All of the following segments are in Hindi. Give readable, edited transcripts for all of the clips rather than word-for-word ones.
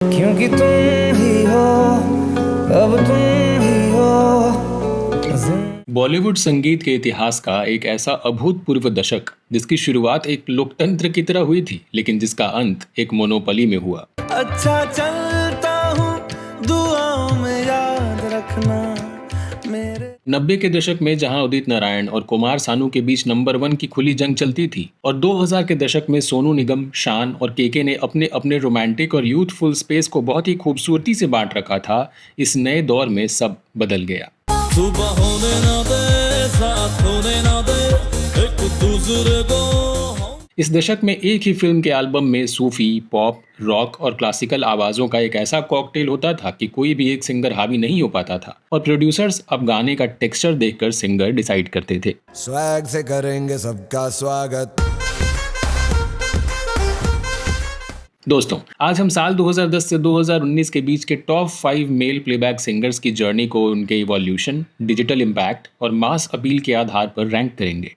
क्योंकि तुम ही हो, अब तुम ही हो। बॉलीवुड संगीत के इतिहास का एक ऐसा अभूतपूर्व दशक जिसकी शुरुआत एक लोकतंत्र की तरह हुई थी, लेकिन जिसका अंत एक मोनोपोली में हुआ। अच्छा चलता हूँ, दुआओं में याद रखना मेरे। 90 के दशक में जहां उदित नारायण और कुमार सानू के बीच नंबर 1 की खुली जंग चलती थी, और 2000 के दशक में सोनू निगम, शान और केके ने अपने अपने रोमांटिक और यूथफुल स्पेस को बहुत ही खूबसूरती से बांट रखा था, इस नए दौर में सब बदल गया। सुबह होने ना दे, साथ होने ना दे, एक दूसरे को। इस दशक में एक ही फिल्म के एल्बम में सूफी, पॉप, रॉक और क्लासिकल आवाजों का एक ऐसा कॉकटेल होता था कि कोई भी एक सिंगर हावी नहीं हो पाता था, और प्रोड्यूसर्स अब गाने का टेक्सचर देखकर सिंगर डिसाइड करते थे। स्वैग से करेंगे सबका स्वागत। दोस्तों, आज हम साल 2010 से 2019 के बीच के टॉप 5 मेल प्लेबैक सिंगर्स की जर्नी को उनके इवोल्यूशन, डिजिटल इम्पैक्ट और मास अपील के आधार पर रैंक करेंगे।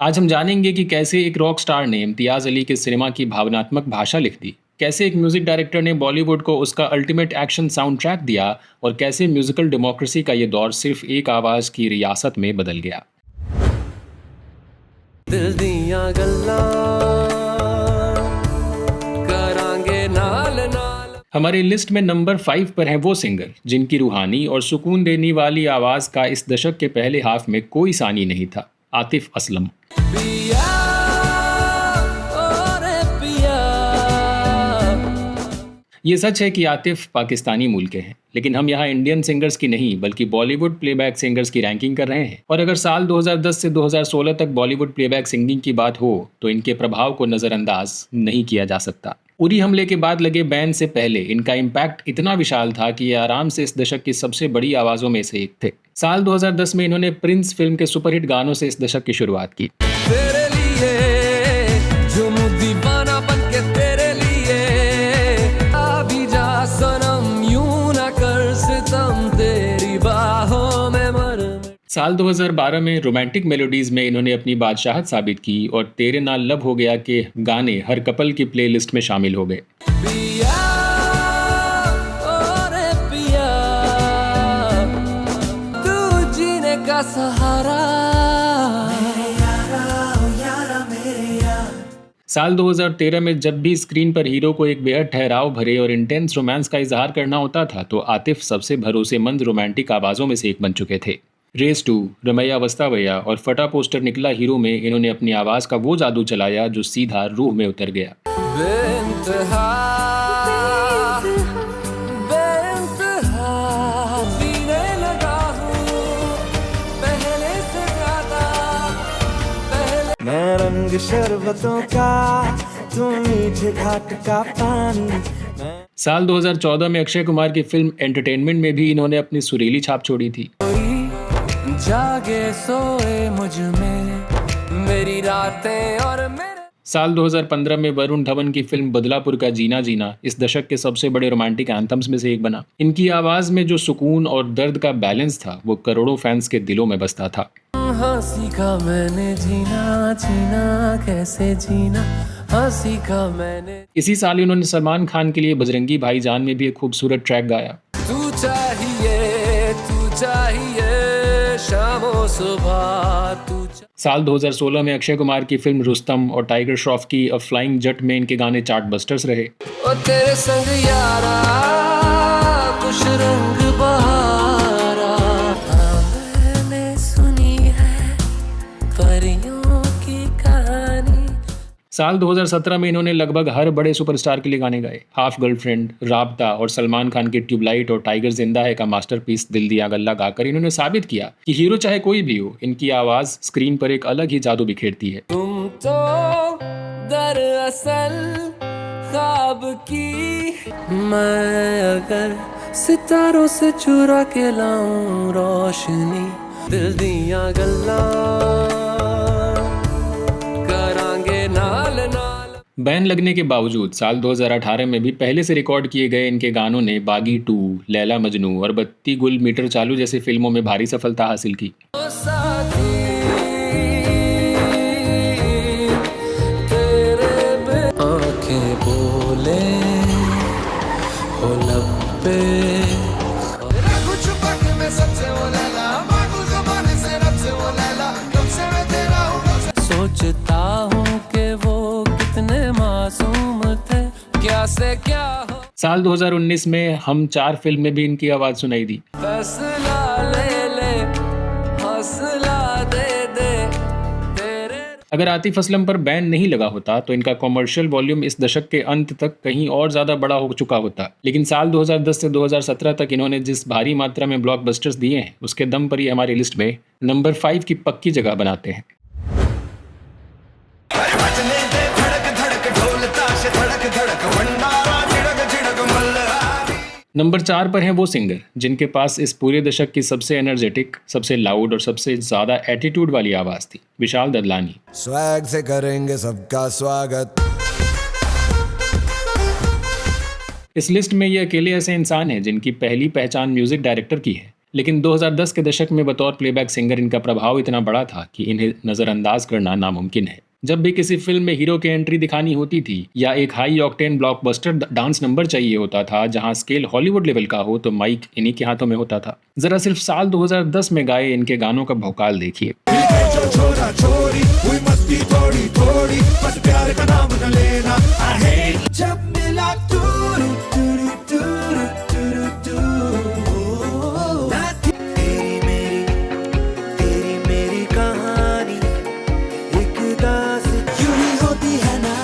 आज हम जानेंगे कि कैसे एक रॉक स्टार ने इम्तियाज अली के सिनेमा की भावनात्मक भाषा लिख दी, कैसे एक म्यूजिक डायरेक्टर ने बॉलीवुड को उसका अल्टीमेट एक्शन साउंड ट्रैक दिया, और कैसे म्यूजिकल डेमोक्रेसी का ये दौर सिर्फ एक आवाज की रियासत में बदल गया। दिल दियां गल्लां करांगे नाल नाल। हमारी लिस्ट में नंबर 5 पर हैं वो सिंगर जिनकी रूहानी और सुकून देने वाली आवाज का इस दशक के पहले हाफ में कोई सानी नहीं था। आतिफ असलम। पिया ओरे पिया। ये सच है कि आतिफ पाकिस्तानी मूल के हैं, लेकिन हम यहाँ इंडियन सिंगर्स की नहीं बल्कि बॉलीवुड प्लेबैक सिंगर्स की रैंकिंग कर रहे हैं। और अगर साल 2010 से 2016 तक बॉलीवुड प्लेबैक सिंगिंग की बात हो तो इनके प्रभाव को नज़रअंदाज नहीं किया जा सकता। उरी हमले के बाद लगे बैन से पहले इनका इम्पैक्ट इतना विशाल था कि ये आराम से इस दशक की सबसे बड़ी आवाज़ों में से एक थे। साल 2010 में इन्होंने प्रिंस फिल्म के सुपरहिट गानों से इस दशक की शुरुआत की। तेरे लिए जो दीवाना बनके तेरे लिए अभी जा सनम, यूं ना कर सितम, तेरी बाहों में मर। साल 2012 में रोमांटिक मेलोडीज में इन्होंने अपनी बादशाहत साबित की और तेरे नाल लब हो गया के गाने हर कपल की प्लेलिस्ट में शामिल हो गए। पिया ओरे पिया, तू जीने का सहारा। साल 2013 में जब भी स्क्रीन पर हीरो को एक बेहद ठहराव भरे और इंटेंस रोमांस का इजहार करना होता था तो आतिफ सबसे भरोसेमंद रोमांटिक आवाज़ों में से एक बन चुके थे। रेस 2, रमैया वस्तावैया और फटा पोस्टर निकला हीरो में इन्होंने अपनी आवाज़ का वो जादू चलाया जो सीधा रूह में उतर गया। बेइंतहा, बेइंतहा पीने लगा हूँ पहले से ज़्यादा, पहले। मैं रंग शरबतों का, तू मीठे घाट का पानी। साल 2014 में अक्षय कुमार की फिल्म एंटरटेनमेंट में भी इन्होंने अपनी सुरीली छाप छोड़ी थी। जागे सोए मुझ में मेरी रातें और मेरे। साल 2015 में वरुण धवन की फिल्म बदलापुर का जीना जीना इस दशक के सबसे बड़े रोमांटिक एंथम्स में से एक बना। इनकी आवाज में जो सुकून और दर्द का बैलेंस था वो करोड़ों फैंस के दिलों में बसता था। हाँ सीखा मैंने जीना, जीना कैसे जीना, हाँ सीखा मैंने। इसी साल इन्होंने सलमान खान के लिए बजरंगी भाईजान में भी एक खूबसूरत ट्रैक गाया। तू चाहिए शामो सुबह तू। साल 2016 में अक्षय कुमार की फिल्म रुस्तम और टाइगर श्रॉफ की अ फ्लाइंग जट में इनके गाने चार्ट बस्टर्स रहे। ओ तेरे संग यारा कुछ रंग बहारा, हाँ मैंने सुनी है परियों की कहानी। साल 2017 में इन्होंने लगभग हर बड़े सुपरस्टार के लिए गाने गाए। हाफ गर्लफ्रेंड, राबता और सलमान खान की ट्यूबलाइट और टाइगर जिंदा है का मास्टरपीस दिल दिया गल्ला गाकर इन्होंने साबित किया कि हीरो चाहे कोई भी हो, इनकी आवाज स्क्रीन पर एक अलग ही जादू बिखेरती है। तुम तो दरअसल ख्वाब की, मैं अगर सितारों से चुरा के लाऊं रोशनी, दिल दियां गल्लां करांगे नाल नाल। बैन लगने के बावजूद साल 2018 में भी पहले से रिकॉर्ड किए गए इनके गानों ने बागी 2, लैला मजनू और बत्ती गुल मीटर चालू जैसी फिल्मों में भारी सफलता हासिल की। साथी तेरे मुझसे क्या हो साल 2019 में हम 4 फिल्म में भी इनकी आवाज सुनाई दी। फैसला ले ले हौसला दे दे तेरे अगर आतिफ असलम पर बैन नहीं लगा होता तो इनका कॉमर्शियल वॉल्यूम इस दशक के अंत तक कहीं और ज्यादा बड़ा हो चुका होता, लेकिन साल 2010 से 2017 तक इन्होंने जिस भारी मात्रा में ब्लॉकबस्टर्स दिए हैं उसके दम पर ही हमारी लिस्ट में नंबर 5 की पक्की जगह बनाते हैं। नंबर 4 पर हैं वो सिंगर जिनके पास इस पूरे दशक की सबसे एनर्जेटिक, सबसे लाउड और सबसे ज्यादा एटीट्यूड वाली आवाज थी, विशाल ददलानी। स्वैग से करेंगे सबका स्वागत। इस लिस्ट में ये अकेले ऐसे इंसान हैं जिनकी पहली पहचान म्यूजिक डायरेक्टर की है, लेकिन 2010 के दशक में बतौर प्लेबैक सिंगर इनका प्रभाव इतना बड़ा था कि इन्हें नज़रअंदाज करना नामुमकिन है। जब भी किसी फिल्म में हीरो की एंट्री दिखानी होती थी या एक high octane blockbuster dance number चाहिए होता था जहां स्केल हॉलीवुड लेवल का हो, तो माइक इन्हीं के हाथों में होता था। जरा सिर्फ साल 2010 में गाए इनके गानों का भौकाल देखिए। जब मिला true true true true true, तेरी मेरी कहानी एक दास यूं ही होती है ना,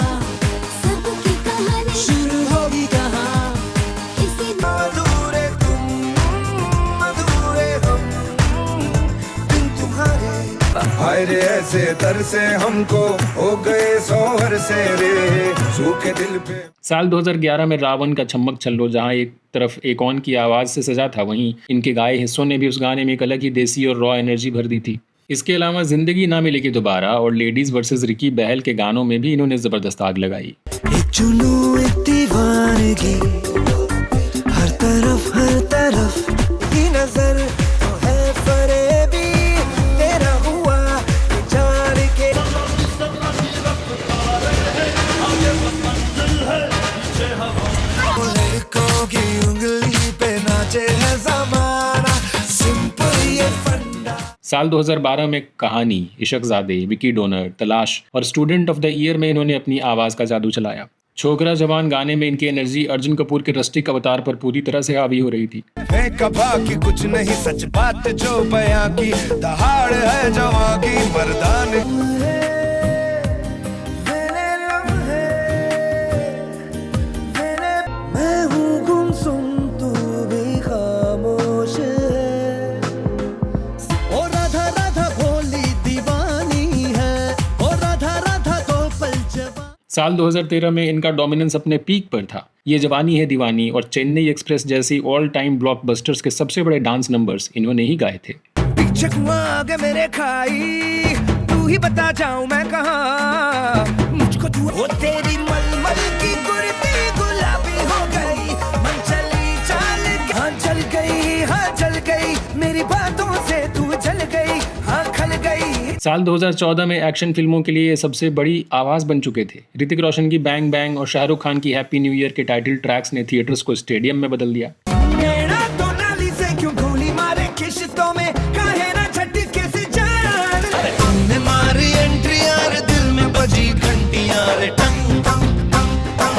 सबकी कहानी शुरू होगी कहाँ, इसी अधूरे तुम अधूरे हम बिन तुम्हारे। हाय रे ऐसे तरसे हमको हो गए सोहर से रे सूखे दिल पे। साल 2011 में रावण का छम्मक छल्लो जहां एक तरफ एकॉन की आवाज से सजा था, वहीं इनके गाए हिस्सों ने भी उस गाने में एक अलग ही देसी और रॉ एनर्जी भर दी थी। इसके अलावा जिंदगी ना मिलेगी दोबारा और लेडीज वर्सेस रिकी बहल के गानों में भी इन्होंने जबरदस्त आग लगाई। एक जुनून एक दीवानगी हर तरफ की नजर तो है फरेबी तेरा हुआ जान के। लड़कों की उंगली पे नाचे है जमाना, सिंपल ये फंडा। साल 2012 में कहानी, इशकजादे, विकी डोनर, तलाश और स्टूडेंट ऑफ द ईयर में इन्होंने अपनी आवाज का जादू चलाया। छोकरा जवान गाने में इनकी एनर्जी अर्जुन कपूर के रस्टिक अवतार पर पूरी तरह से हावी हो रही थी। कबा की कुछ नहीं सच बात जो बयां की, दहाड़ है जवां की मर्दान। मैं हूँ गुमसुम तू भी खामोश है, ओ राधा राधा भोली दीवानी है, ओ राधा राधा को पल जवान। साल 2013 में इनका डोमिनेंस अपने पीक पर था। ये जवानी है दीवानी और चेन्नई एक्सप्रेस जैसी ऑल टाइम ब्लॉकबस्टर्स के सबसे बड़े डांस नंबर्स इन्होंने ही गाए थे। पीछे कुआं आगे मेरे खाई, तू ही बता जाऊं मैं कहाँ, मुझको तू ओ तेरी मलमल की कुर्ती गुलाबी हो गई, मन चली चाल हाँ चल गई मेरी बातों से तू जल गई, हाँ खल गई। साल 2014 में एक्शन फिल्मों के लिए ये सबसे बड़ी आवाज बन चुके थे। ऋतिक रोशन की बैंग बैंग और शाहरुख खान की हैप्पी न्यू ईयर के टाइटल ट्रैक्स ने थिएटर्स को स्टेडियम में बदल दिया। मेरा तो नाली से क्यों गोली मारे किश्तों में, काहे ना झटके से जान, तुमने मारी एंट्री यार दिल में बजी घंटी यार टंग टंग टंग टंग।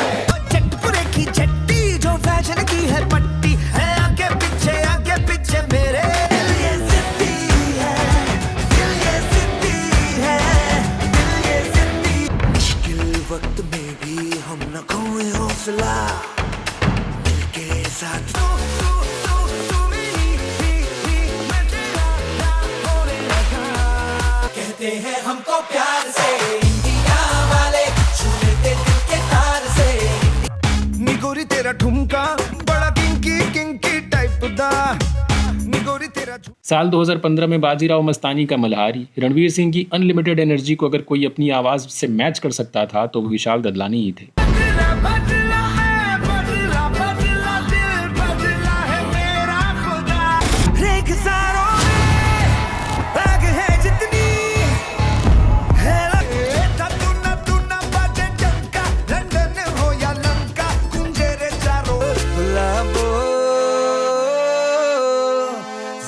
चटपुरे की चट्टी जो फैशन की है पट्टी है, आगे पीछे मेरे दिल ये जिद्दी है, दिल ये जिद्दी है, दिल ये जिद्दी। मुश्किल वक्त में भी हम न खोए हौसला, मिलके साथ तू मेरी मैं तेरा होने लगा। कहते हैं हमको प्यार से इंडिया वाले, छू लेते दिल के तार से। निगोरी तेरा ठुमका बड़ा किंकी टाइप दा, निगोरी तेरा साल 2015 में बाजीराव मस्तानी का मल्हारी, रणवीर सिंह की अनलिमिटेड एनर्जी को अगर कोई अपनी आवाज से मैच कर सकता था तो वो विशाल ददलानी ही थे।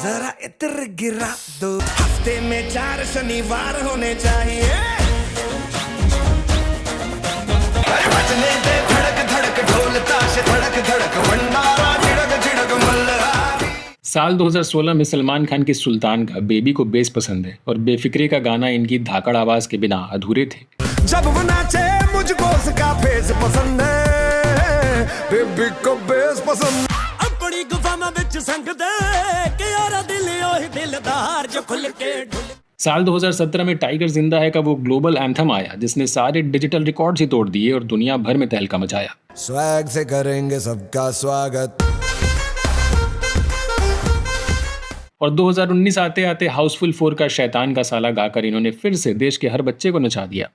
जरा इत्र गिरा दो, हफ्ते में 4 शनिवार होने चाहिए। बजने दे धड़क धड़क ढोल साल 2016 में सलमान खान की सुल्तान का बेबी को बेस पसंद है और बेफिक्री का गाना इनकी धाकड़ आवाज के बिना अधूरे थे। जब वो नाचे मुझको उसका फेस पसंद है, बेबी को बेस पसंद। अपनी गुफा विच संगदे कि यारा दिल ओही दिलदार जो खुल के ढुल। साल 2017 में टाइगर जिंदा है का वो ग्लोबल एंथम आया जिसने सारे डिजिटल रिकॉर्ड्स ही तोड़ दिए और दुनिया भर में तहलका मचाया। स्वैग से करेंगे सबका स्वागत। और 2019 आते आते हाउसफुल 4 का शैतान का साला गाकर इन्होंने फिर से देश के हर बच्चे को नचा दिया।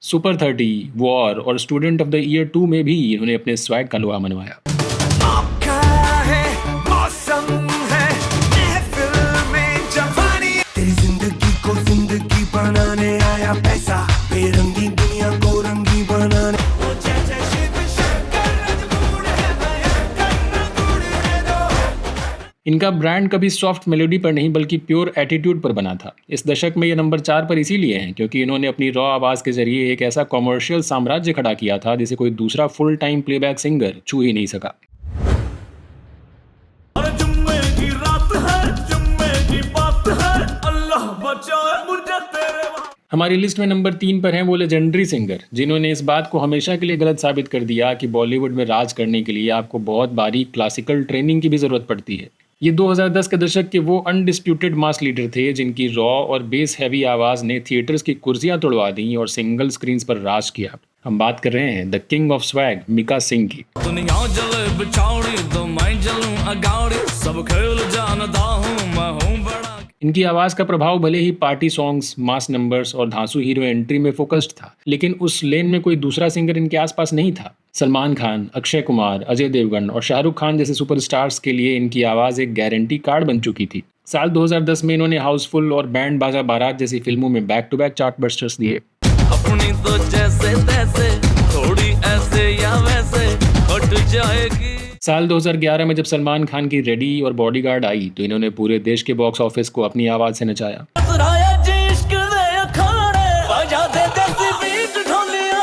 सुपर 30, वॉर और स्टूडेंट ऑफ द ईयर 2 में भी इन्होंने अपने स्वैग का लोहा मनवाया। मौका है, मौसम है, महफिल में जवानी। तेरी जिंदगी को जिंदगी बनाने आया पैसा, बेरंगी दुनिया को रंगी बनाने। ओ जय जय शिव शंकर रजमूड़ है, भयंकर रंगूड़ है दो। इनका ब्रांड कभी सॉफ्ट मेलोडी पर नहीं बल्कि प्योर एटीट्यूड पर बना था। इस दशक में ये नंबर 4 पर इसीलिए हैं क्योंकि इन्होंने अपनी रॉ आवाज के जरिए एक ऐसा कॉमर्शियल साम्राज्य खड़ा किया था जिसे कोई दूसरा फुल टाइम प्लेबैक सिंगर छू ही नहीं सका। और जुम्मे की रात है, जुम्मे की बात है, अल्लाह बचाए मुझे तेरे वहाँ। हमारी लिस्ट में नंबर 3 पर हैं वो लेजेंडरी सिंगर जिन्होंने इस बात को हमेशा के लिए गलत साबित कर दिया कि बॉलीवुड में राज करने के लिए आपको बहुत बारीक क्लासिकल ट्रेनिंग की भी जरूरत पड़ती है। ये 2010 के दशक के वो अनडिस्प्यूटेड मास लीडर थे जिनकी रॉ और बेस हैवी आवाज ने थिएटर्स की कुर्सियां तोड़वा दी और सिंगल स्क्रीन्स पर राज किया। हम बात कर रहे हैं the king of swag Mika Singh की। दुनिया जले बिछाड़ी तो मैं जलूं अगाड़ी, सब खेल जानता हूँ मैं हूँ बड़ा। इनकी आवाज का प्रभाव भले ही पार्टी सॉन्ग्स, मास नंबर्स और धांसू हीरो एंट्री में फोकस्ड था, लेकिन उस लेन में कोई दूसरा सिंगर इनके आसपास नहीं था। सलमान खान, अक्षय कुमार, अजय देवगन और शाहरुख खान जैसे सुपरस्टार्स के लिए इनकी आवाज एक गारंटी कार्ड बन चुकी थी। साल 2010 में इन्होंने हाउसफुल और बैंड बाजा बारात जैसी फिल्मों में back to back chart busters दिए। अपनी तो जैसे तैसे, थोड़ी ऐसे या वैसे हट जाएगी। साल 2011 में जब सलमान खान की रेडी और बॉडीगार्ड आई तो इन्होंने पूरे देश के बॉक्स ऑफिस को अपनी आवाज से नचाया। सराया जी इश्क दे अखाड़े, बजा दे देसी बीट ढोलिया।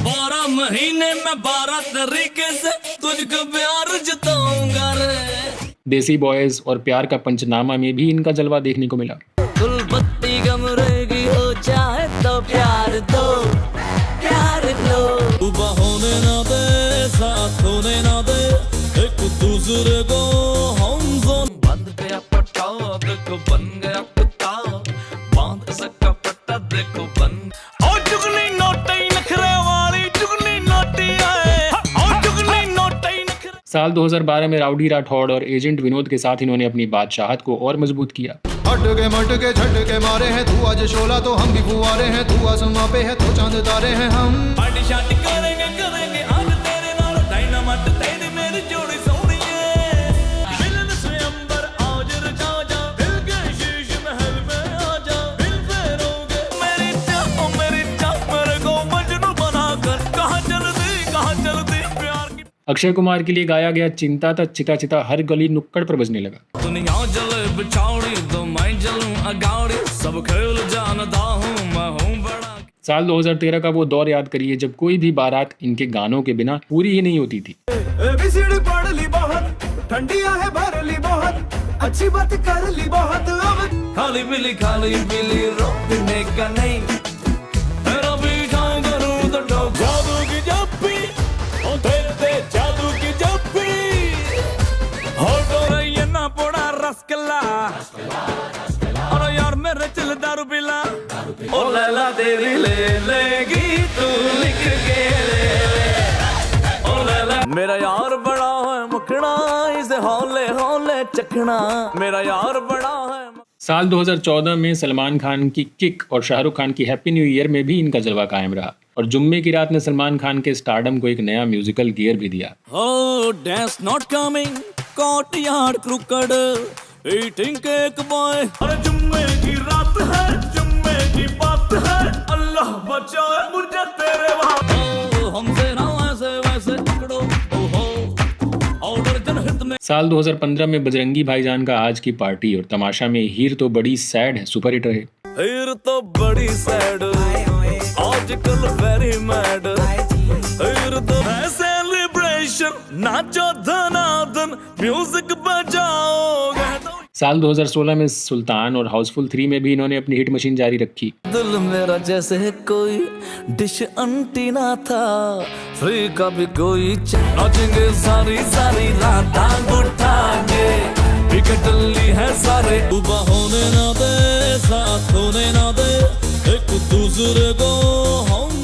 12 महीने में 12 तरीके से तुझको प्यार जताऊंगा रे। देसी बॉयज और प्यार का पंचनामा में भी इनका जलवा देखने को मिला। गुलपत्ती गमरेगी हो चाहे तो प्यार दो, प्यार दो। सुबह होने ना दे, साथ होने ना दे, एक दूसरे को हम जोन। बंद गया पट्टा देखो बन गया कुत्ता, बांध सका पट्टा देखो बंद। और जुगनी नोटी नखरे वाली, जुगनी नोटी आए, और जुगनी नोटी नखरे। साल 2012 में राउडी राठौड़ और एजेंट विनोद के साथ इन्होंने अपनी बादशाहत को और मजबूत किया। हटके मटके झटके मारे हैं, तू आज शोला तो हम भी फुआरे हैं, तू आसमां पे है तो चांद तारे हैं हम। पार्टी शार्टी करेंगे करेंगे आज तेरे नाल, डायनामाइट तेरी मेरी जोड़ी सोनी है। मिलन से अंबर आज रचा जा, दिल के शीश महल में आ जा, दिल फेरोगे मेरी चाह मेरे को मजनू बनाकर। कहाँ चलती प्यार की। अक्षय कुमार के लिए गाया गया चिंता तक चिता चिता हर गली नुक्कड़ पर बजने लगा। दुनिया जले बिछाड़ी तो मैं जलूं अगाड़ी, सब खेल जानता हूँ मैं हूँ बड़ा। साल 2013 का वो दौर याद करिए जब कोई भी बारात इनके गानों के बिना पूरी ही नहीं होती थी। एबीसीडी पढ़ ली बहुत, ठंडिया है भर ली बहुत, अच्छी बात कर ली बहुत। अब खाली पीली रोकने का नहीं, तेरा पीछा करूं तो ठोक। जादू की जप्पी ओ तेरे जादू की जप्पी, होटो ये ना पोड़ा रसगुल्ला। अरे यार मेरे चल दारू पिला, ओ लैला तेरी ले लेगी तू लिख के ले। ओ लैला मेरा यार बड़ा है मखना, इसे हौले हौले चखना। मेरा यार बड़ा है। साल 2014 में सलमान खान की किक और शाहरुख खान की हैप्पी न्यू ईयर में भी इनका जलवा कायम रहा और जुम्मे की रात ने सलमान खान के स्टारडम को एक नया म्यूजिकल गियर भी दिया। Oh, dance not coming, courtyard crooked, eating cake boy. अरे जुम्मे की रात है, जुम्मे की बात है, अल्लाह बचाए मुझे तेरे वहाँ। Oh, हमसे ना ऐसे वैसे पकड़ो, ओहो, ऑर्डर जनहित में। साल 2015 में बजरंगी भाईजान का आज की पार्टी और तमाशा में हीर तो बड़ी सैड है सुपर हिट रहे। हीर तो बड़ी सैड, आजकल वेरी मैड। नाचो धनाधन म्यूजिक बजाओ साल 2016 में सुल्तान और हाउसफुल 3 में भी इन्होंने अपनी हिट मशीन जारी रखी। दिल मेरा जैसे कोई डिश अंटीना था, फ्री का भी कोई नाचेंगे सारी सारी रात टांग उठाएंगे, विकेट ली है सारे डूबा होने ना दे, साथ होने ना दे, एक दूसरे को हम।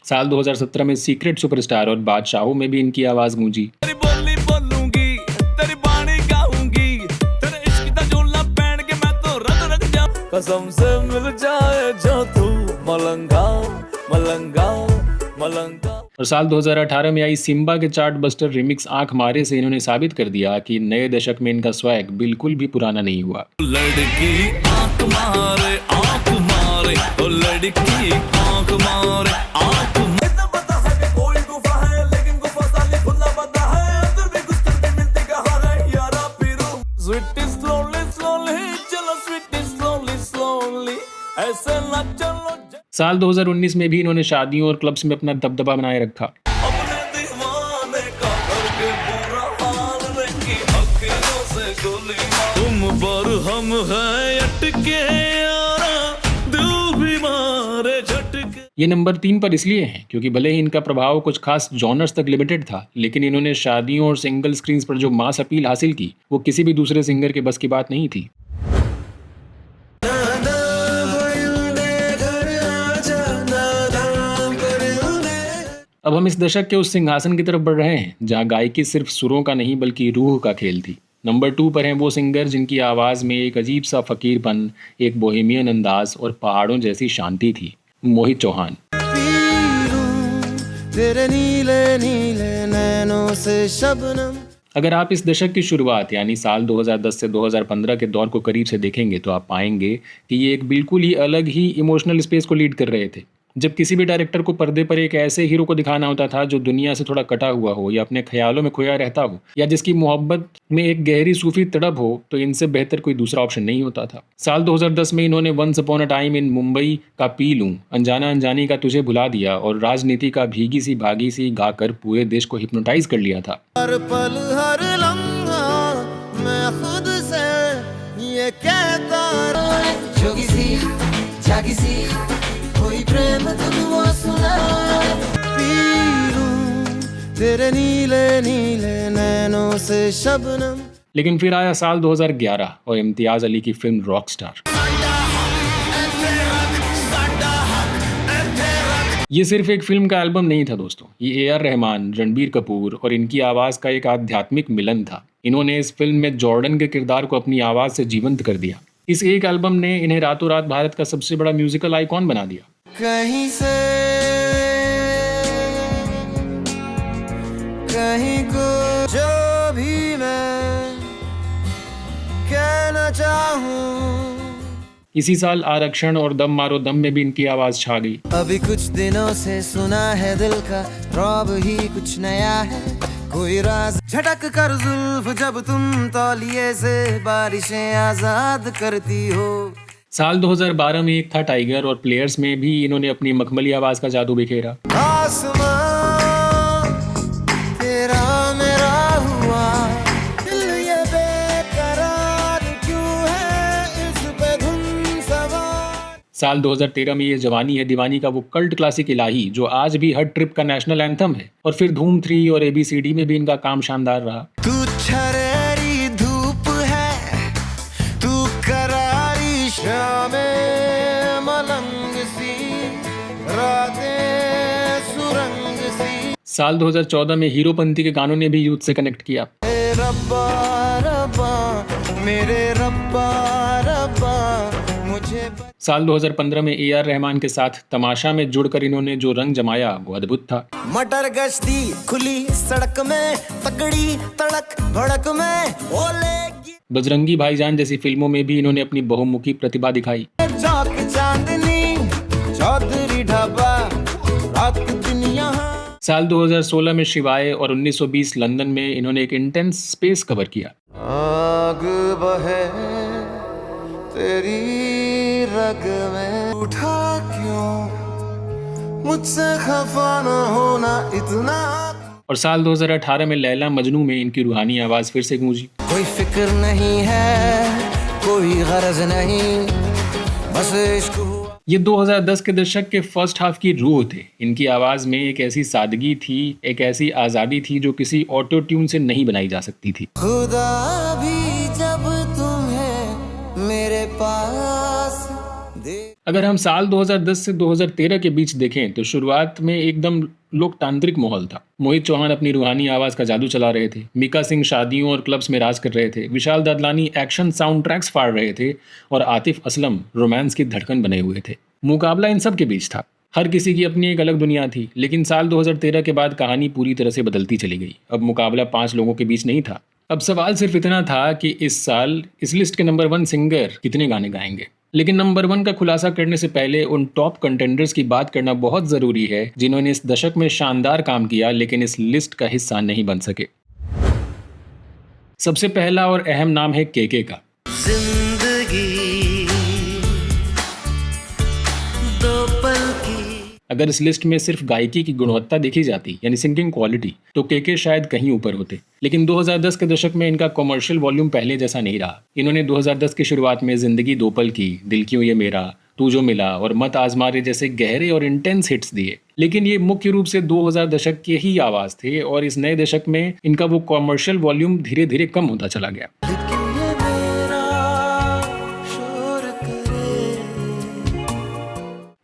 साल 2017 में सीक्रेट सुपरस्टार और बादशाहों में भी इनकी आवाज गूंजी। तेरी बोली बोलूंगी, तेरी बाणी गाऊंगी, तेरे इश्क दा जोला पहन के मैं तो रग रग जा, कसम से मिल जाए जो तू मलंगा मलंगा मलंगा। और साल 2018 में आई सिम्बा के चार्ट बस्टर रिमिक्स आंख मारे से इन्होंने साबित कर दिया कि नए दशक में इनका स्वैग बिल्कुल भी पुराना नहीं हुआ। लड़की आंख मारे ओ लड़की आंख मारे आंख मारे, पता है कि कोई गुफा है लेकिन गुफा साले खुला पता है, अंदर भी कुछ करके मिलती कहां है यारा पीरू, स्वीट स्लोली स्लोली चलो स्वीट स्लोली स्लोली ऐसे ना चलो। साल 2019 में भी इन्होंने शादियों और क्लब्स में अपना दबदबा बनाए रखा। अपने दीवाने का करके बुरा हाल रखी अखियों से गोली मार, तुम पर हम हैं अटके यारा, दिल भी मारे झटके। ये नंबर 3 पर इसलिए हैं क्योंकि भले ही इनका प्रभाव कुछ खास जॉनर्स तक लिमिटेड था, लेकिन इन्होंने शादियों और सिंगल स्क्रीन्स पर जो मास अपील हासिल की वो किसी भी दूसरे सिंगर के बस की बात नहीं थी। अब हम इस दशक के उस सिंहासन की तरफ बढ़ रहे हैं जहां गायकी सिर्फ सुरों का नहीं बल्कि रूह का खेल थी। नंबर 2 पर हैं वो सिंगर जिनकी आवाज़ में एक अजीब सा फकीरपन, एक बोहेमियन अंदाज और पहाड़ों जैसी शांति थी। मोहित चौहान। तेरे नीले नीले नैनों से शबनम। अगर आप इस दशक की शुरुआत यानी साल 2010 से 2015 के दौर को करीब से देखेंगे तो आप पाएंगे कि ये एक बिल्कुल ही अलग ही इमोशनल स्पेस को लीड कर रहे थे। जब किसी भी डायरेक्टर को पर्दे पर एक ऐसे हीरो को दिखाना होता था जो दुनिया से थोड़ा कटा हुआ हो या अपने ख्यालों में खोया रहता हो या जिसकी मोहब्बत में एक गहरी सूफी तड़प हो, तो इनसे बेहतर कोई दूसरा ऑप्शन नहीं होता था। साल 2010 में इन्होंने once upon a time in Mumbai का पी लूं, अनजाना अनजानी का तुझे भुला दिया और राजनीति का भीगी सी भागी सी गाकर पूरे देश को हिप्नोटाइज कर लिया था। हर पल हर लम्हा मैं खुद से ये कहता जोगी सी जागी सी कोई प्रेम तुम वो सुना, पी लूं तेरे नीले नीले नैनों से शबनम। लेकिन फिर आया साल 2011 और इम्तियाज अली की फिल्म रॉकस्टार। ये सिर्फ एक फिल्म का एल्बम नहीं था दोस्तों, ये AR रहमान, रणबीर कपूर और इनकी आवाज़ का एक आध्यात्मिक मिलन था। इन्होंने इस फिल्म में जॉर्डन के किरदार को अपनी आवाज़ से जीवंत कर दिया। इस एक एल्बम ने इन्हें रातों रात भारत का सबसे बड़ा म्यूजिकल आइकॉन बना दिया। कहीं से कहीं को जो भी मैं कहना चाहूं। इसी साल आरक्षण और दम मारो दम में भी इनकी आवाज छा गई। अभी कुछ दिनों से सुना है दिल का रौब ही कुछ नया है, कोई राज झटक कर जुल्फ जब तुम तौलिए से बारिशें आजाद करती हो। साल 2012 में एक था टाइगर और प्लेयर्स में भी इन्होंने अपनी मखमली आवाज का जादू बिखेरा। आसमां तेरा मेरा हुआ, दिल ये बेकरार क्यों है इस पे धुन सवार। साल 2013 में ये जवानी है दीवानी का वो कल्ट क्लासिक इलाही जो आज भी हर ट्रिप का नेशनल एंथम है। और फिर धूम 3 और ABCD में भी इनका काम शानदार रहा। तू छरेरी धूप है, तू करारी शामें मलंग सी, रातें सुरंग सी। साल 2014 में हीरोपंती के गानों ने भी यूथ से कनेक्ट किया। रब्बा रब्बा मेरे रब्बा रब्बा मुझे। साल 2015 में AR रहमान के साथ तमाशा में जुड़कर इन्होंने जो रंग जमाया वो अद्भुत था। मटर गश्ती खुली सड़क में, तगड़ी तड़क भड़क में ओलेगी। बजरंगी भाईजान जैसी फिल्मों में भी इन्होंने अपनी बहुमुखी प्रतिभा दिखाई। चौक चांदनी चौधरी ढाबा रात दिन यहाँ। साल 2016 में शिवाय और 1920 लंदन में इन्होंने एक इंटेंस स्पेस कवर किया। आग बहे तेरी रग में, उठा क्यों मुझसे खफा न होना इतना। और साल 2018 में लैला मजनू में इनकी रूहानी आवाज़ फिर से गूंजी। कोई फिक्र नहीं है, कोई गरज नहीं, बस इश्क हुआ। ये 2010 के दशक के फर्स्ट हाफ की रूह थे। इनकी आवाज़ में एक ऐसी सादगी थी, एक ऐसी आज़ादी थी जो किसी ऑटो ट्यून से नहीं बनाई जा सकती थी। खुदा भी जब तुम्हें मेरे पास दे। अगर हम साल 2010 से 2013 के बीच देखें तो शुरुआत में एकदम लोकतांत्रिक माहौल था। मोहित चौहान अपनी रूहानी आवाज़ का जादू चला रहे थे, मीका सिंह शादियों और क्लब्स में राज कर रहे थे, Vishal Dadlani action sound tracks फाड़ रहे थे और आतिफ असलम रोमांस की धड़कन बने हुए थे। मुकाबला इन सब के बीच था। हर किसी की अपनी एक अलग दुनिया थी। लेकिन साल 2013 के बाद कहानी पूरी तरह से बदलती चली गई। अब मुकाबला 5 लोगों के बीच नहीं था। अब सवाल सिर्फ इतना था कि इस साल इस लिस्ट के नंबर 1 सिंगर कितने गाने गाएंगे। लेकिन नंबर 1 का खुलासा करने से पहले उन टॉप कंटेंडर्स की बात करना बहुत ज़रूरी है जिन्होंने इस दशक में शानदार काम किया लेकिन इस लिस्ट का हिस्सा नहीं बन सके। सबसे पहला और अहम नाम है केके का। अगर इस लिस्ट में सिर्फ गायकी की गुणवत्ता देखी जाती यानी सिंगिंग क्वालिटी तो केके शायद कहीं ऊपर होते। लेकिन 2010 के दशक में इनका कमर्शियल वॉल्यूम पहले जैसा नहीं रहा। इन्होंने 2010 की शुरुआत में जिंदगी दो पल की, दिल क्यों ये मेरा, तू जो मिला और मत आजमारे जैसे गहरे और इंटेंस हिट्स दिए। लेकिन ये मुख्य रूप से 2000 दशक के ही आवाज थे और इस नए दशक में इनका वो कमर्शियल वॉल्यूम धीरे धीरे कम होता चला गया।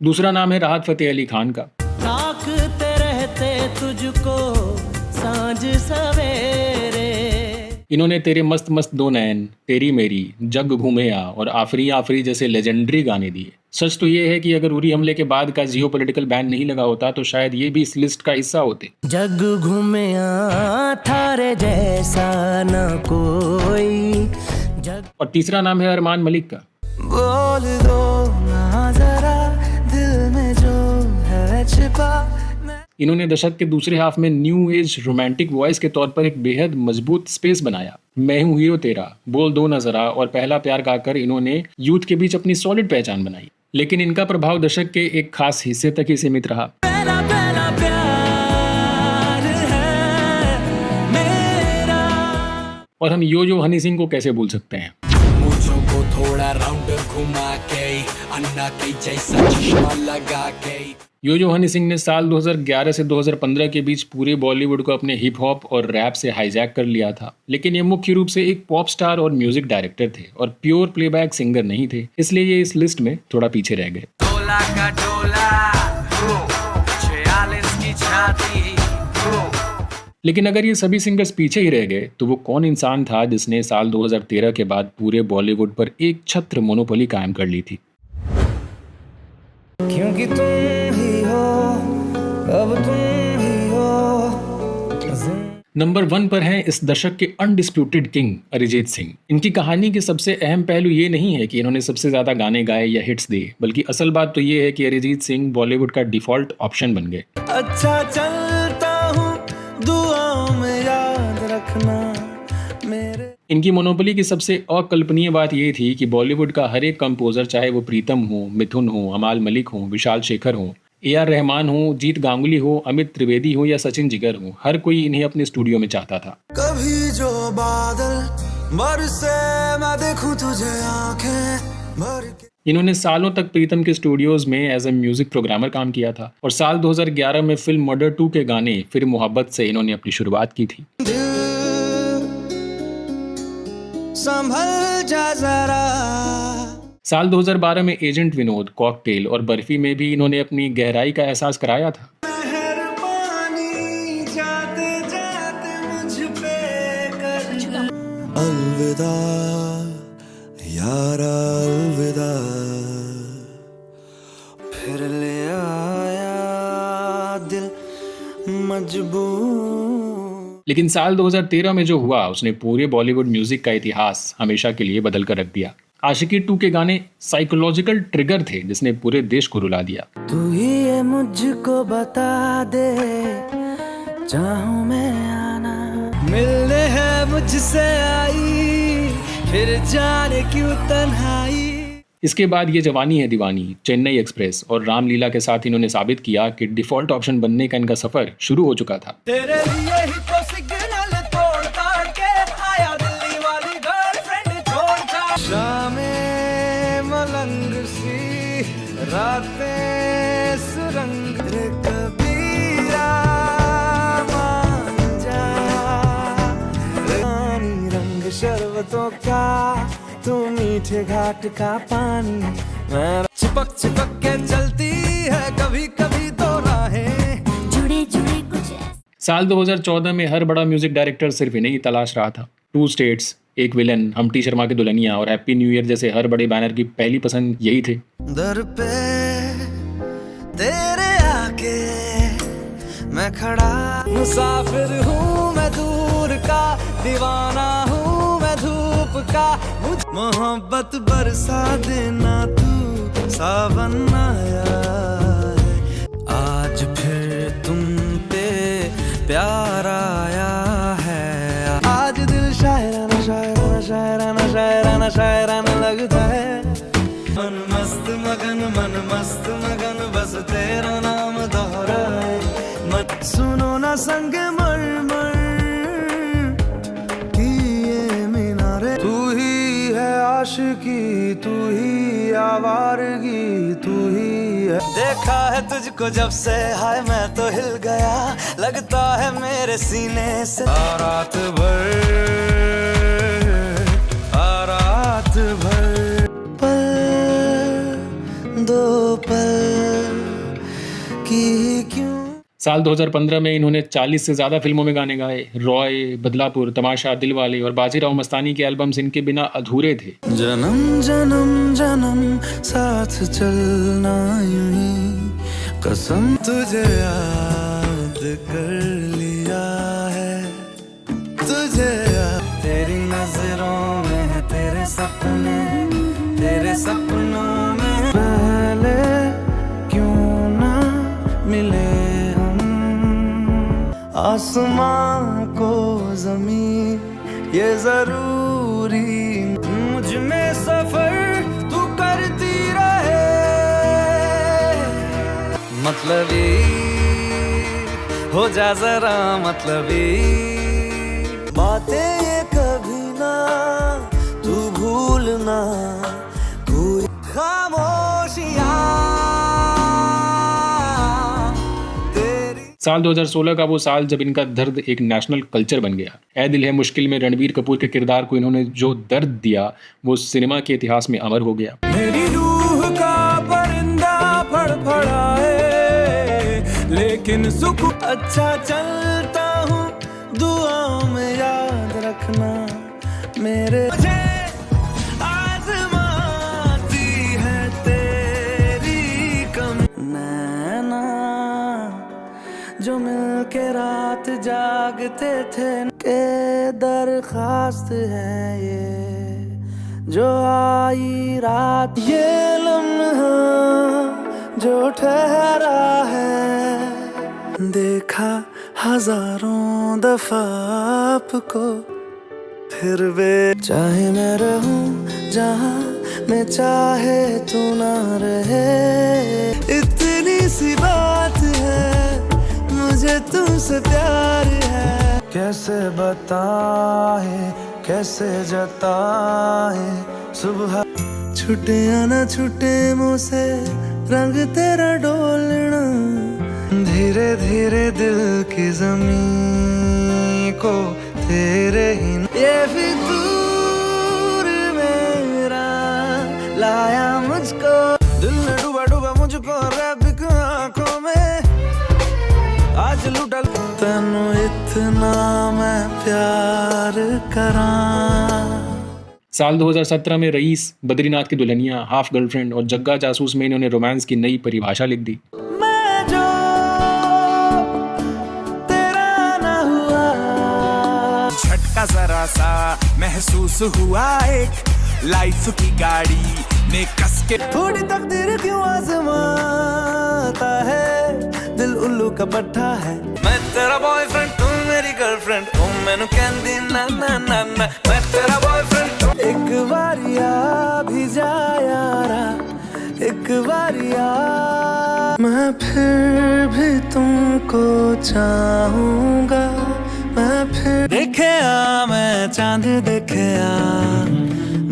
दूसरा नाम है राहत फतेह अली खान का। ताकते रहते तुझको सांझ सवेरे। इन्होंने तेरे मस्त मस्त दो नैन, तेरी मेरी, जग घूमे आ और आफरी आफरी जैसे लेजेंडरी गाने दिए। सच तो ये है कि अगर उरी हमले के बाद का जियो पॉलिटिकल बैन नहीं लगा होता तो शायद ये भी इस लिस्ट का हिस्सा होते। जग घूमे आ थारे जैसा न कोई जग। और तीसरा नाम है अरमान मलिक का। बोल दो ना जरा दिल में जो है छिपा। इन्होंने दशक के दूसरे हाफ में न्यू एज रोमांटिक वॉइस के तौर पर एक बेहद मजबूत स्पेस बनाया। मैं हूँ हीरो तेरा, बोल दो न जरा और पहला प्यार गाकर इन्होंने यूथ के बीच अपनी सॉलिड पहचान बनाई। लेकिन इनका प्रभाव दशक के एक खास हिस्से तक ही सीमित रहा। पहला पहला प्यार है मेरा। और हम यो हनी सिंह को कैसे भूल सकते हैं। मुझो को थोड़ा राउंड घुमा के अन्ना के जैसा चश्मा लगा के। यो हनी सिंह ने साल 2011 से 2015 के बीच पूरे बॉलीवुड को अपने हिप हॉप और रैप से हाईजैक कर लिया था। लेकिन ये मुख्य रूप से एक पॉप स्टार और म्यूजिक डायरेक्टर थे और प्योर प्लेबैक सिंगर नहीं थे, इसलिए ये इस लिस्ट में थोड़ा पीछे रह गए। डोला का डोला 46 की छाती। लेकिन अगर ये सभी सिंगर्स पीछे ही रह गए तो वो कौन इंसान था जिसने साल 2013 के बाद पूरे बॉलीवुड पर एक छत्र मोनोपोली कायम कर ली थी। क्योंकि तुम ही हो, अब तुम ही हो। नंबर 1 पर हैं इस दशक के अनडिस्प्यूटेड किंग अरिजीत सिंह। इनकी कहानी के सबसे अहम पहलू ये नहीं है कि इन्होंने सबसे ज्यादा गाने गाए या हिट्स दिए, बल्कि असल बात तो ये है कि अरिजीत सिंह बॉलीवुड का डिफॉल्ट ऑप्शन बन गए। अच्छा चलता हूँ दुआओं में याद रखना मेरे। इनकी मोनोपोली की सबसे अकल्पनीय बात ये थी कि बॉलीवुड का हर एक कंपोजर, चाहे वो प्रीतम हो, मिथुन हो, अमाल मलिक हो, विशाल शेखर हो, AR रहमान हो, जीत गांगुली हो, अमित त्रिवेदी हो या सचिन जिगर हो, हर कोई इन्हें अपने स्टूडियो में चाहता था। कभी जो बादल बरसे मैं देखूं तुझे आंखें भर के। इन्होंने सालों तक प्रीतम के स्टूडियोज में एज ए म्यूजिक प्रोग्रामर काम किया था और साल 2011 में फिल्म मर्डर 2 के गाने फिर मोहब्बत से इन्होंने अपनी शुरुआत की थी। संभल जा जरा। साल 2012 में एजेंट विनोद, कॉकटेल और बर्फी में भी इन्होंने अपनी गहराई का एहसास कराया था। मेहरबानी जाते जाते मुझ पे कर। अलविदा यारा अलविदा, फिर ले आया दिल मजबूर। लेकिन साल 2013 में जो हुआ उसने पूरे बॉलीवुड म्यूजिक का इतिहास हमेशा के लिए बदल कर रख दिया। आशिकी 2 के गाने साइकोलॉजिकल ट्रिगर थे जिसने पूरे देश को रुला दिया। तू ही ये मुझको बता दे, चाहूं मैं आना, मिलने है मुझसे आई, फिर जाने क्यों तन्हाई। इसके बाद ये जवानी है दीवानी, चेन्नई एक्सप्रेस और रामलीला के साथ इन्होंने साबित किया कि डिफॉल्ट ऑप्शन बनने का इनका सफर शुरू हो चुका था। तेरे लिए ही तो सिग्नल तोड़ ताड़ के आया दिल्ली वाली गर्लफ्रेंड छोड़ छाड़। शामें मलंग सी रातें सुरंग रे कबीरा मान जा रानी रंग शरबतों का तू मीठे घाट का पानी। मैं चिपक चिपक के चलती है कभी कभी तो राहें जुड़े जुड़े कुछ साल 2014 में हर बड़ा म्यूजिक डायरेक्टर सिर्फ इन्हें ही तलाश रहा था। 2 स्टेट्स, एक विलन, हम्टी शर्मा की दुल्हनिया और हैप्पी न्यू ईयर जैसे हर बड़े बैनर की पहली पसंद यही थे। दर पे तेरे आके मैं खड़ा मुसाफिर हूँ मैं दूर का दीवाना हूँ मैं धूप का मुझ मोहब्बत बरसा देना तू सावन आया है आज फिर तुम पे प्यार आया है आज दिल शायराना शायराना शायराना शायराना शायराना लगता है मन मस्त मगन बस तेरा नाम दोहराए मत सुनो ना संग मर कि ये मीनारे तू ही है आशिकी तू ही आवारगी तू ही है। देखा है तुझको जब से हाय मैं तो हिल गया लगता है मेरे सीने से रात भर पल दो पल की क्यों। साल 2015 में इन्होंने 40 से ज़्यादा फिल्मों में गाने गाए। रॉय, बदलापुर, तमाशा, दिलवाले और बाजीराव मस्तानी के एल्बम्स इनके बिना अधूरे थे। जन्म जन्म जन्म साथ चलना यूं ही कसम तुझे याद कर लिया है तुझे तेरी नजरों में है तेरे सपनों में पहले क्यों ना मिले आसमां को जमीन ये जरूरी मुझ में सफर तू करती रहे मतलबी हो जा जरा मतलबी बातें ये कभी ना तू भूलना कोई खामोशियां। साल 2016 का वो साल जब इनका दर्द एक नेशनल कल्चर बन गया। ऐ दिल है मुश्किल में रणबीर कपूर के किरदार को इन्होंने जो दर्द दिया वो सिनेमा के इतिहास में अमर हो गया। मेरी रूह का परिंदा फड़फड़ाए लेकिन सुख अच्छा चलता हूँ दुआओं में याद रखना मेरे आजमाती है तेरी कम नैना जो मिलके रात जागते थे के दरखास्त है ये जो आई रात ये लम्हा जो ठहरा है देखा हजारों दफा आपको फिर वे चाहे मैं रहूं जहां मैं चाहे तू ना रहे इतनी सी बात है मुझे तुमसे प्यार है कैसे बताए कैसे जताए सुबह छुटे या ना छुटे मुँह से रंग तेरा डोलना धीरे धीरे दिल की जमीन को तेरे ही ये फितूर मेरा लाया मुझको दिल ने डूबा डूबा मुझको रब की आंखों में आज लुटा तनु इतना मैं प्यार करा। साल 2017 में रईस, बद्रीनाथ की दुल्हनिया, हाफ गर्लफ्रेंड और जग्गा जासूस में इन्होंने रोमांस की नई परिभाषा लिख दी। मैं जो तेरा ना हुआ झटका जरा सा महसूस हुआ एक लाइफ की गाड़ी में कस के थोड़ी तकदीर क्यों आजमाता है दिल उल्लू का पट्टा है मैं तेरा बॉयफ्रेंड तुम मेरी गर्लफ्रेंड तुम मैनू कहंदी ना ना ना ना मैं तेरा बॉयफ्रेंड एक बार या भी जा यारा बारिया मैं फिर भी तुमको चाहूंगा मैं फिर देखे मैं चांद देखे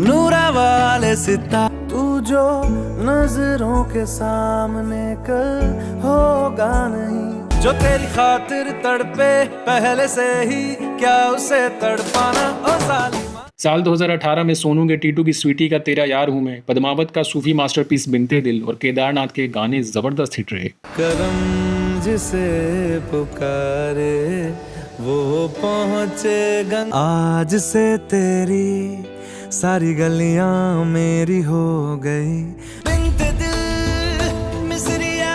नूरा वाले सिता तू जो नजरों के सामने कल होगा नहीं जो तेरी खातिर तड़पे पहले से ही क्या उसे तड़पाना ओ जालिमा। साल 2018 में सोनू के टीटू की स्वीटी का तेरा यार हूँ मैं, पद्मावत का सूफी मास्टरपीस बिनते दिल और केदारनाथ के गाने जबरदस्त हिट रहे। करम जिसे पुकारे वो पहुँचे गंगा आज से तेरी सारी गलियां मेरी हो गई बिनते दिल मिसरिया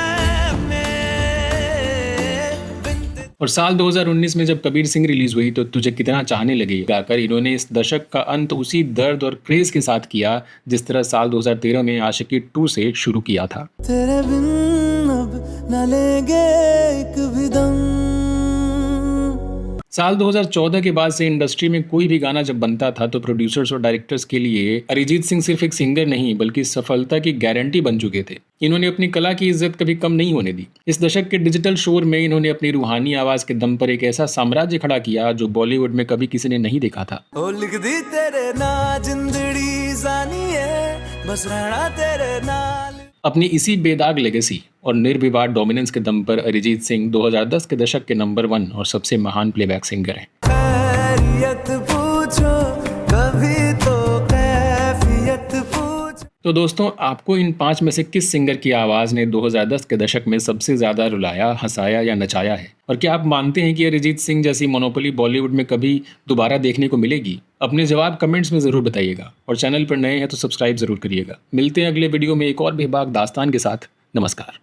और साल 2019 में जब कबीर सिंह रिलीज हुई तो तुझे कितना चाहने लगे गाकर इन्होंने इस दशक का अंत उसी दर्द और क्रेज के साथ किया जिस तरह साल 2013 में आशिकी 2 से शुरू किया था। तेरे बिन अब न लेंगे एक भी दम। साल 2014 के बाद से इंडस्ट्री में कोई भी गाना जब बनता था तो प्रोड्यूसर्स और डायरेक्टर्स के लिए अरिजीत सिंह सिर्फ एक सिंगर नहीं बल्कि सफलता की गारंटी बन चुके थे। इन्होंने अपनी कला की इज्जत कभी कम नहीं होने दी। इस दशक के डिजिटल शोर में इन्होंने अपनी रूहानी आवाज के दम पर एक ऐसा साम्राज्य खड़ा किया जो बॉलीवुड में कभी किसी ने नहीं देखा था। ओ लिख दी तेरे ना जिंदड़ी जानी है बस रहना तेरे नाल। अपनी इसी बेदाग लेगेसी और निर्विवाद डोमिनेंस के दम पर अरिजीत सिंह 2010 के दशक के नंबर 1 और सबसे महान प्लेबैक सिंगर हैं। खैरियत पूछो कभी तो कैफियत पूछो। तो दोस्तों आपको इन 5 में से किस सिंगर की आवाज़ ने 2010 के दशक में सबसे ज़्यादा रुलाया, हंसाया या नचाया है? और क्या आप मानते हैं कि अरिजीत सिंह जैसी मोनोपोली बॉलीवुड में कभी दोबारा देखने को मिलेगी? अपने जवाब कमेंट्स में ज़रूर बताइएगा और चैनल पर नए हैं तो सब्सक्राइब ज़रूर करिएगा। मिलते हैं अगले वीडियो में एक और बेबाक दास्तान के साथ। नमस्कार।